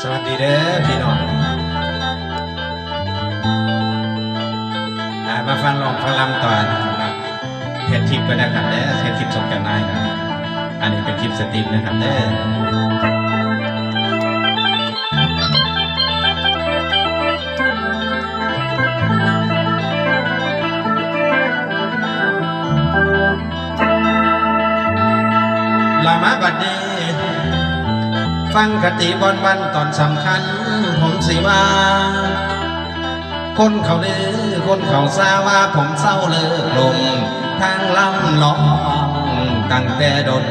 สวัสดีเด้อพี่น้องมาฟังลองฟังลำต่อนะครับเพจทิปก็ได้ครับเด้อเพจทิปส่งกันได้ครับอันนี้เป็นคลิปสตรีมนะครับเด้อลามาบัดนี้ฟังกติบอนวันตอนสำคัญผมสิว่าคนเขาลือคนเขาซาว่าผมเศร้าเลิกลมทางลำลองตั้งแต่ดน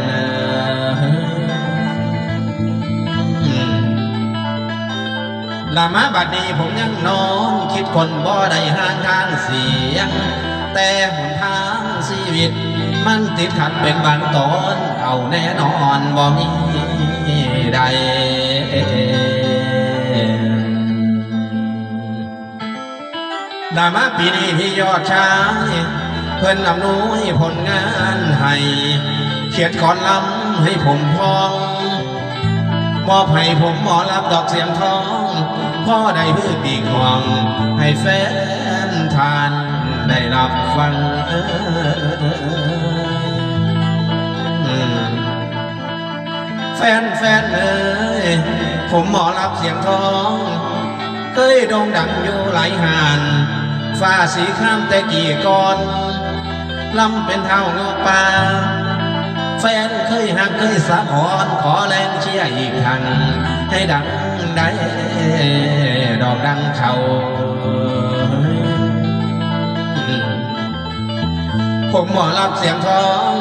ลามาบัดนี้ผมยังนอนคิดคนบ่ได้ห่างทางเสียงแต่หนทางชีวิตมันติดขัดเป็นบางตอนเอาแน่นอนบ่มีใดดามาปีนี้ที่ยอดชายเพิ่นอำนวยผลงานให้เขียนก่อนลำให้ผมพองมอบให้ผมหมอรับดอกเสียงทองพ่อได้พื้นปีกห่วงให้แฟนทานได้รับฟังแฟนเอ้ยผมหมอรับเสียงทองเคยโด่งดังอยู่หลายหานฟ้าสีข้ามแต่กี่ก่อนลำเป็นเท่าเงาป่าแฟนเคยหักเคยสะอ่อนขอแรงเชียร์อีกครั้งให้ดังได้ดอกดังเขาผมหมอรับเสียงทอง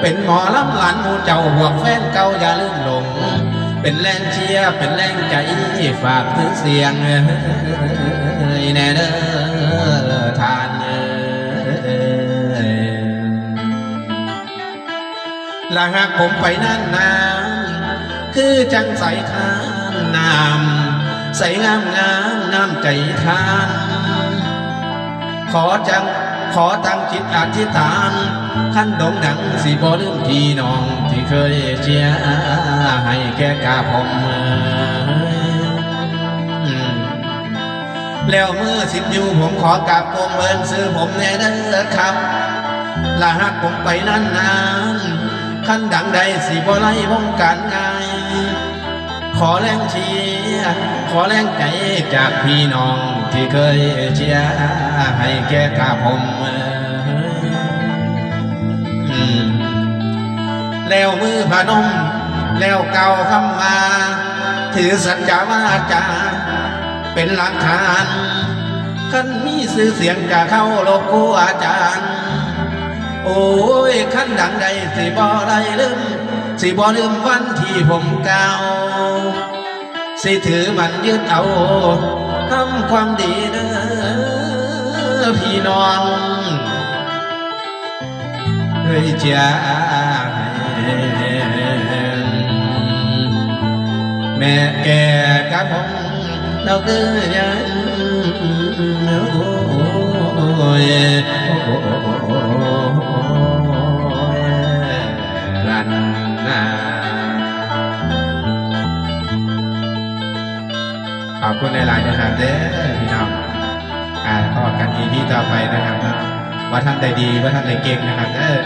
เป็นหมอรับหลานมูเจ้าพวกแฟนเก่าอย่าลืมหลงเป็นแรงเชียร์เป็นแรงใจฝากถึงเสียงแน่เด้อทานละหากผมไปนั่นนานคือจังใส่ทานน้ำใส่งามน้ำใจทานขอตั้งจิตอธิษฐานขั้นโด่งดังสิบ่ลืมพี่น้องที่เคยเชียร์ให้แก่กาผมแล้วเมื่อสิบอยู่ผมขอกราบกรมเอิญซื้อผมแน่เด้อครับละหากผมไปนั่นนานขั้นดังใดสิบ่ไล่วงการง่ายขอแรงเชียร์ขอแรงใจจากพี่น้องที่เคยเชียร์ให้แก่กาผมแล้วมือพนมแล้วเก่าคำมาถือสัจจาวาจาเป็นหลักฐานขั้นมีสื่อเสียงจะเข้าโลกกูอาจารย์โอ้ยขั้นดังใดสิบ่ได้ลืมสิบ่ลืมวันที่ผมกล่าวสิถือมันยึดเอาทำความดีเด้อพี่น้องเฮ้ยจ้าแม่แก่กับผมเราคือยังโอ้ยรันนาขอบคุณในหลายนะครับเด้อพี่น้องต่อกันอีพีต่อไปนะครับว่าท่านใดดีว่าท่านใดเก่งนะครับเด้อ